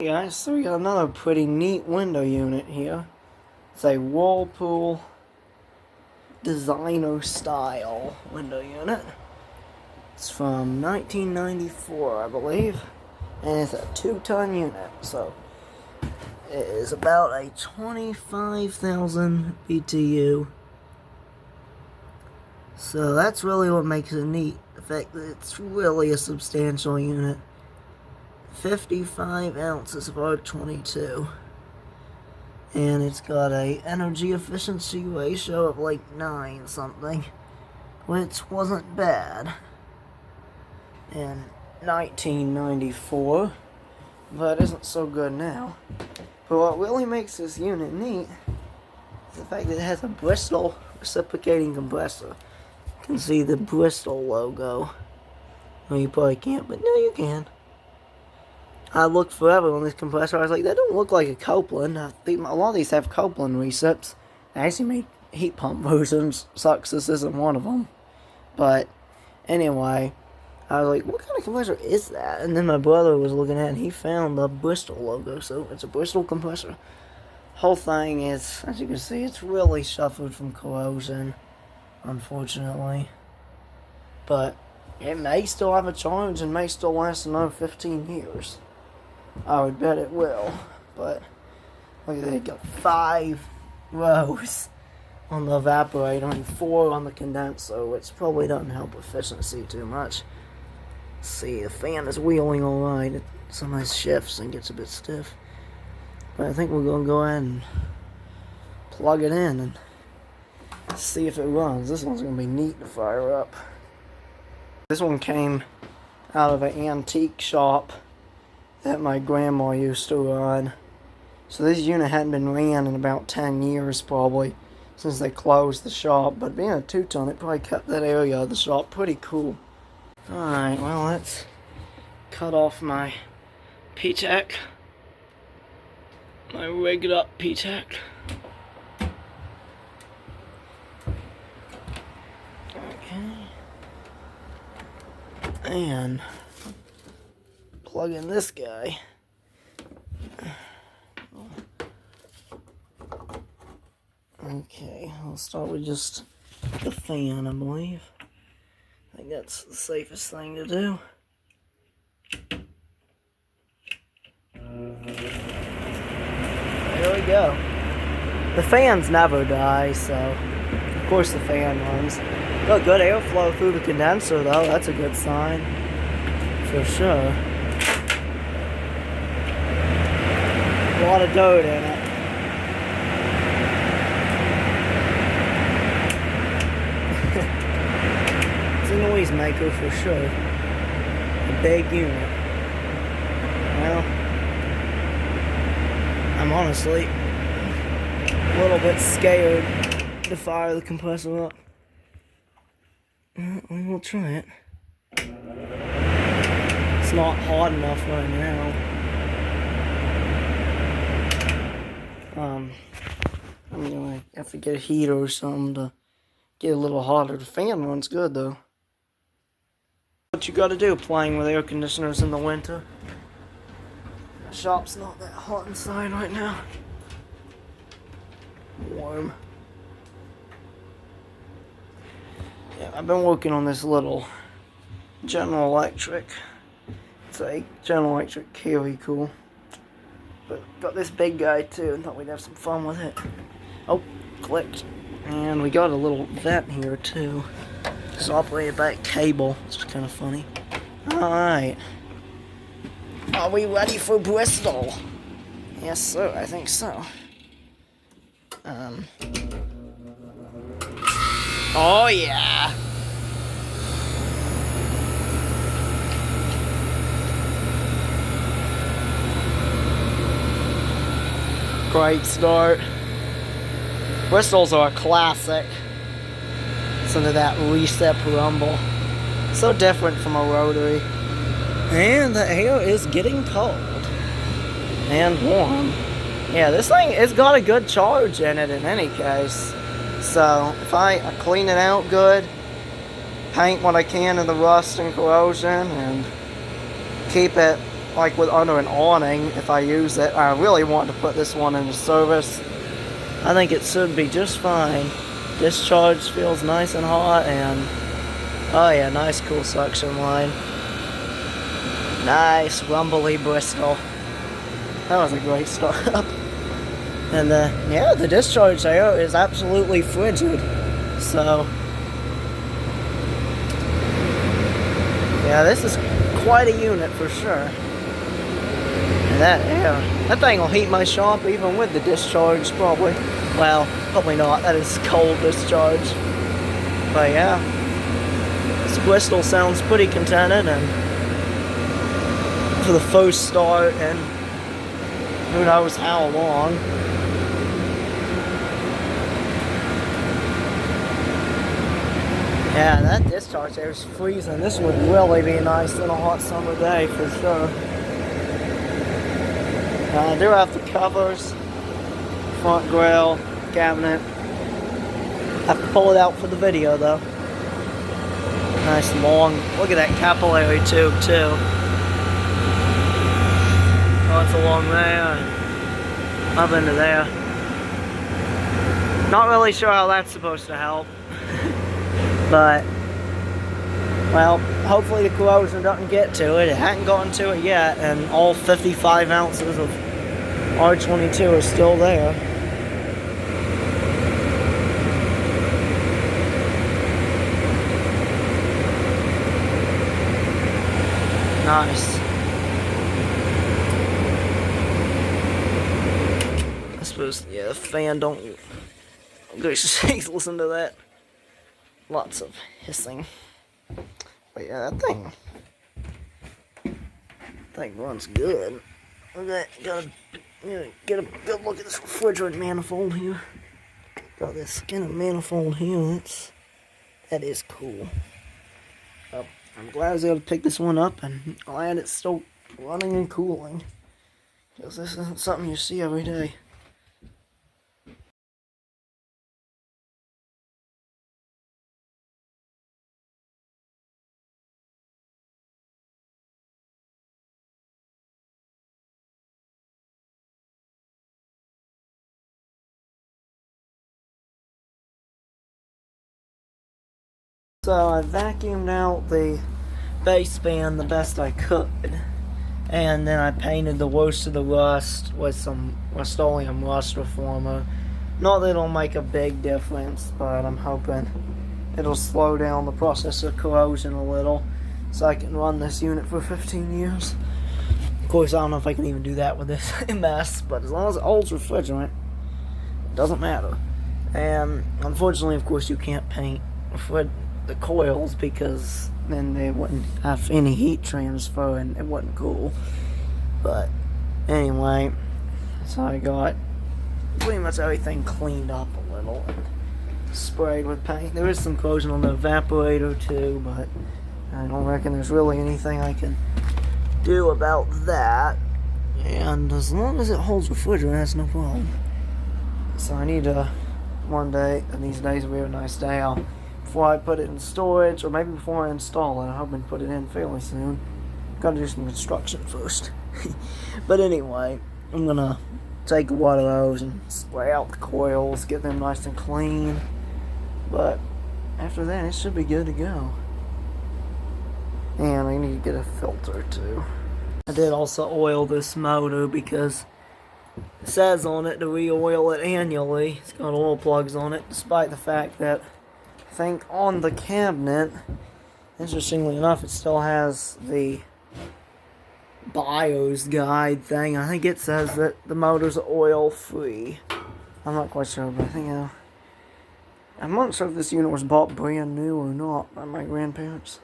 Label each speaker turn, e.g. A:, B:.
A: Hey guys, so we got another pretty neat window unit here. It's a Whirlpool designer style window unit. It's from 1994, I believe, and it's a 2-ton unit, so it is about a 25,000 BTU. So that's really what makes it neat, the fact that it's really a substantial unit. 55 ounces of R22, and it's got a energy efficiency ratio of like 9 something, which wasn't bad in 1994, but isn't so good now. But what really makes this unit neat is the fact that it has a Bristol reciprocating compressor. You can see the Bristol logo. Well, you probably can't, but no, you can. I looked forever on this compressor. I was like, that don't look like a Copeland. I think a lot of these have Copeland recips. They actually make heat pump versions. Sucks this isn't one of them. But anyway, I was like, what kind of compressor is that? And then my brother was looking at it and he found the Bristol logo. So it's a Bristol compressor. Whole thing is, as you can see, it's really suffered from corrosion, unfortunately. But it may still have a charge and may still last another 15 years. I would bet it will, but look at that, it got 5 rows on the evaporator and 4 on the condenser, which probably doesn't help efficiency too much. Let's see, the fan is wheeling alright. It sometimes shifts and gets a bit stiff. But I think we're going to go ahead and plug it in and see if it runs. This one's going to be neat to fire up. This one came out of an antique shop that my grandma used to run. So this unit hadn't been ran in about 10 years probably since they closed the shop. But being a 2-ton, it probably kept that area of the shop pretty cool. Alright, well, let's cut off my P-tack. My rigged up P-tack. Okay. And plug in this guy. Okay, I'll start with just the fan, I believe. I think that's the safest thing to do. There we go. The fans never die, so of course the fan runs. Got good airflow through the condenser though, that's a good sign. For sure. A lot of dirt in it. It's a noisemaker for sure. A big unit. Well, I'm honestly a little bit scared to fire the compressor up. We'll try it. It's not hot enough right now. I'm gonna have to get a heater or something to get a little hotter. The fan runs good though. What you gotta do playing with air conditioners in the winter. The shop's not that hot inside right now. Warm. Yeah, I've been working on this little General Electric. It's a General Electric Carry Cool. But got this big guy too and thought we'd have some fun with it. Oh, clicked. And we got a little vent here too. It's operated by a cable. It's kind of funny. Alright. Are we ready for Bristol? Yes, sir. I think so. Oh, yeah. Great start. Bristols are a classic. Listen to that recip rumble. So different from a rotary. And the air is getting cold. And warm. Yeah, this thing has got a good charge in it in any case. So, if I clean it out good, paint what I can of the rust and corrosion, and keep it like with under an awning if I use it. I really want to put this one into service. I think it should be just fine. Discharge feels nice and hot, and oh yeah, nice cool suction line. Nice rumbly Bristol. That was a great startup. And yeah, the discharge there is absolutely frigid. So yeah, this is quite a unit for sure. And that thing will heat my shop even with the discharge probably. Well, probably not. That is cold discharge. But yeah, this Bristol sounds pretty contented, and for the first start, and who knows how long. Yeah, that discharge there is freezing. This would really be nice on a hot summer day for sure. I do have the covers, front grille, cabinet. I have to pull it out for the video though. Nice long, look at that capillary tube too. Oh, it's along there and up into there. Not really sure how that's supposed to help. But, well, hopefully the corrosion doesn't get to it. It hasn't gotten to it yet, and all 55 ounces of R22 are still there. Nice. I suppose, yeah, the fan don't... Gracious sakes, listen to that. Lots of hissing. But yeah, that thing runs good. Okay, gotta get a good look at this refrigerant manifold here. Got this kind of manifold here. That is cool. I'm glad I was able to pick this one up, and glad it's still running and cooling. Because this isn't something you see every day. So I vacuumed out the base fan the best I could, and then I painted the worst of the rust with some Rust-Oleum rust reformer. Not that it'll make a big difference, but I'm hoping it'll slow down the process of corrosion a little, so I can run this unit for 15 years. Of course, I don't know if I can even do that with this mess, but as long as it holds refrigerant, it doesn't matter. And unfortunately, of course, you can't paint the coils, because then they wouldn't have any heat transfer and it wouldn't cool. But anyway, so I got pretty much everything cleaned up a little and sprayed with paint. There is some corrosion on the evaporator too, but I don't reckon there's really anything I can do about that. And as long as it holds refrigerant, that's no problem. So I need to, one day, and these days will be a nice day, before I put it in storage, or maybe before I install it, I'm hoping to put it in fairly soon. Gotta do some construction first. But anyway, I'm gonna take one of those and spray out the coils, get them nice and clean. But after that, it should be good to go. And I need to get a filter too. I did also oil this motor because it says on it to re-oil it annually. It's got oil plugs on it, despite the fact that I think on the cabinet, interestingly enough, it still has the BIOS guide thing. I think it says that the motor's oil free. I'm not quite sure, but I think I'm not sure if this unit was bought brand new or not by my grandparents.